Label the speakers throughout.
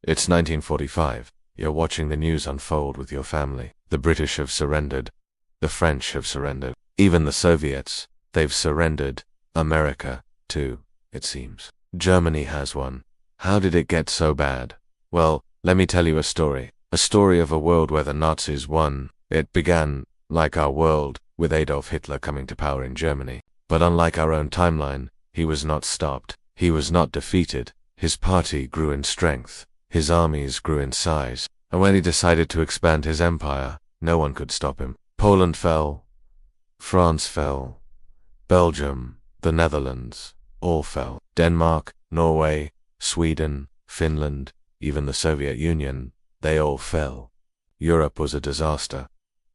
Speaker 1: It's 1945. You're watching the news unfold with your family. The British have surrendered. The French have surrendered. Even the Soviets, they've surrendered. America, too, it seems. Germany has won. How did it get so bad? Well, let me tell you a story. A story of a world where the Nazis won. It began, like our world, with Adolf Hitler coming to power in Germany. But unlike our own timeline, he was not stopped. He was not defeated. His party grew in strength. His armies grew in size. And when he decided to expand his empire, no one could stop him. Poland fell. France fell. Belgium, the Netherlands, all fell. Denmark, Norway, Sweden, Finland, even the Soviet Union, they all fell. Europe was a disaster.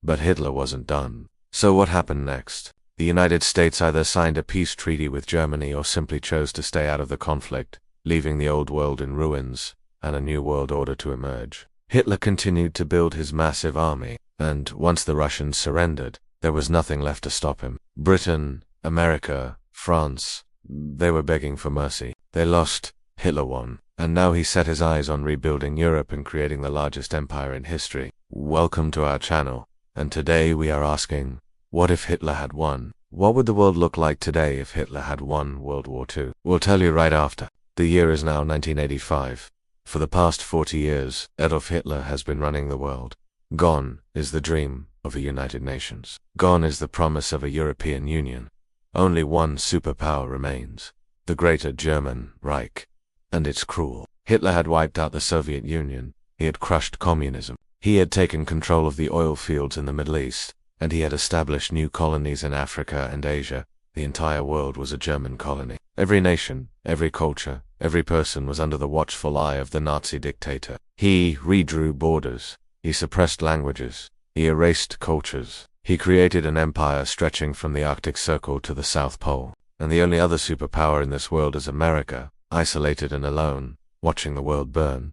Speaker 1: But Hitler wasn't done. So what happened next? The United States either signed a peace treaty with Germany or simply chose to stay out of the conflict, leaving the old world in ruins and a new world order to emerge. Hitler continued to build his massive army, and once the Russians surrendered, there was nothing left to stop him. Britain, America, France, they were begging for mercy. They lost, Hitler won, and now he set his eyes on rebuilding Europe and creating the largest empire in history. Welcome to our channel, and today we are asking, what if Hitler had won? What would the world look like today if Hitler had won World War II? We'll tell you right after. The year is now 1985. For the past 40 years, Adolf Hitler has been running the world. Gone is the dream of a United Nations. Gone is the promise of a European Union. Only one superpower remains, the greater German Reich. And it's cruel. Hitler had wiped out the Soviet Union. He had crushed communism. He had taken control of the oil fields in the Middle East, and he had established new colonies in Africa and Asia. The entire world was a German colony. Every nation, every culture, every person was under the watchful eye of the Nazi dictator. He redrew borders. He suppressed languages. He erased cultures. He created an empire stretching from the Arctic Circle to the South Pole. And the only other superpower in this world is America, isolated and alone, watching the world burn.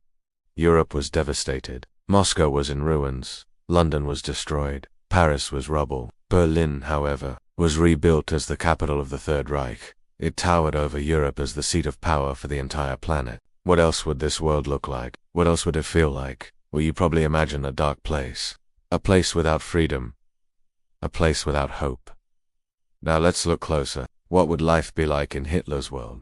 Speaker 1: Europe was devastated. Moscow was in ruins. London was destroyed. Paris was rubble. Berlin, however, was rebuilt as the capital of the Third Reich. It towered over Europe as the seat of power for the entire planet. What else would this world look like? What else would it feel like? Well, you probably imagine a dark place. A place without freedom. A place without hope. Now let's look closer. What would life be like in Hitler's world?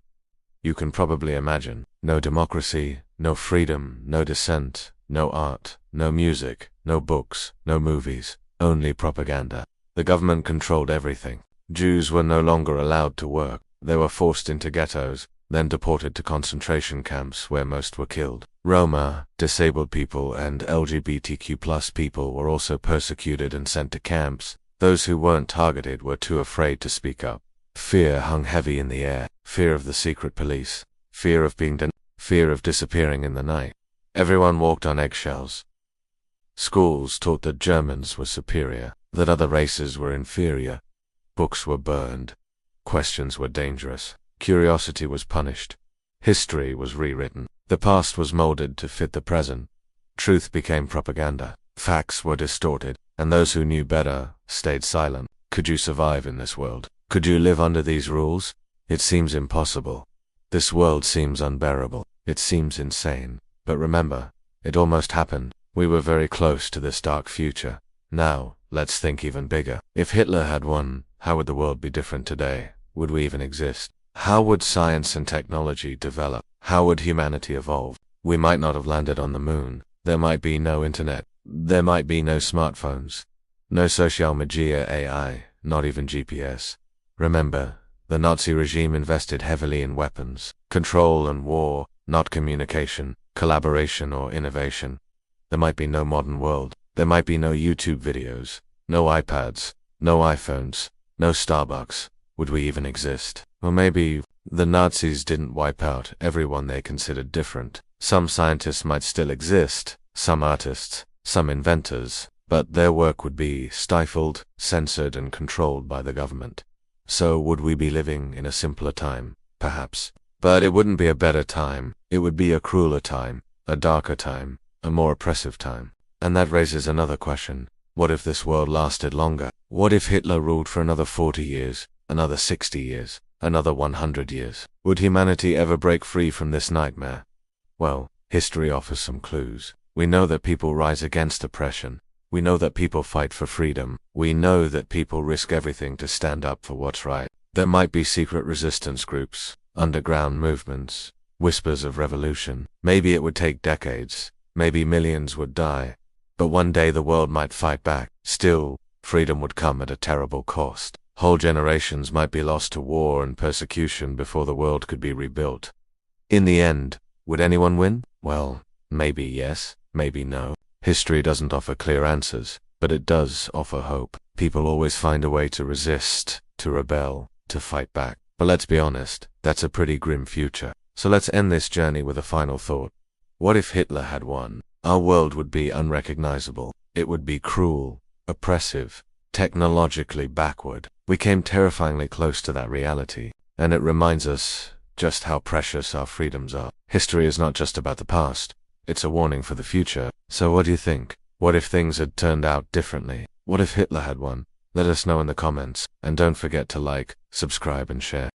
Speaker 1: You can probably imagine. No democracy, no freedom, no dissent, no art, no music, no books, no movies, only propaganda. The government controlled everything. Jews were no longer allowed to work. They were forced into ghettos, then deported to concentration camps where most were killed. Roma, disabled people, and LGBTQ+ people were also persecuted and sent to camps. Those who weren't targeted were too afraid to speak up. Fear hung heavy in the air. Fear of the secret police. Fear of being fear of disappearing in the night. Everyone walked on eggshells. Schools taught that Germans were superior, that other races were inferior. Books were burned. Questions were dangerous. Curiosity was punished. History was rewritten. The past was molded to fit the present. Truth became propaganda. Facts were distorted, and those who knew better stayed silent. Could you survive in this world? Could you live under these rules? It seems impossible. This world seems unbearable. It seems insane. But remember, it almost happened. We were very close to this dark future. Now, let's think even bigger. If Hitler had won, how would the world be different today? Would we even exist? How would science and technology develop? How would humanity evolve? We might not have landed on the moon. There might be no internet. There might be no smartphones. No social media AI, not even GPS. Remember, the Nazi regime invested heavily in weapons, control and war, not communication, collaboration or innovation. There might be no modern world. There might be no YouTube videos, no iPads, no iPhones, no Starbucks. Would we even exist? Or maybe the Nazis didn't wipe out everyone they considered different. Some scientists might still exist, some artists, some inventors, but their work would be stifled, censored, and controlled by the government. So would we be living in a simpler time? Perhaps. But it wouldn't be a better time. It would be a crueler time, a darker time, a more oppressive time. And that raises another question. What if this world lasted longer? What if Hitler ruled for another 40 years, another 60 years, another 100 years? Would humanity ever break free from this nightmare? Well, History offers some clues. We know that people rise against oppression. We know that people fight for freedom. We know that people risk everything to stand up for what's right. There might be secret resistance groups, underground movements, whispers of revolution. Maybe it would take decades. Maybe millions would die. But one day the world might fight back. Still, freedom would come at a terrible cost. Whole generations might be lost to war and persecution before the world could be rebuilt. In the end, would anyone win? Well, maybe yes, maybe no. History doesn't offer clear answers, but it does offer hope. People always find a way to resist, to rebel, to fight back. But let's be honest, that's a pretty grim future. So let's end this journey with a final thought. What if Hitler had won? Our world would be unrecognizable. It would be cruel, oppressive, technologically backward. We came terrifyingly close to that reality, and it reminds us just how precious our freedoms are. History is not just about the past. It's a warning for the future. So what do you think? What if things had turned out differently? What if Hitler had won? Let us know in the comments, and don't forget to like, subscribe and share.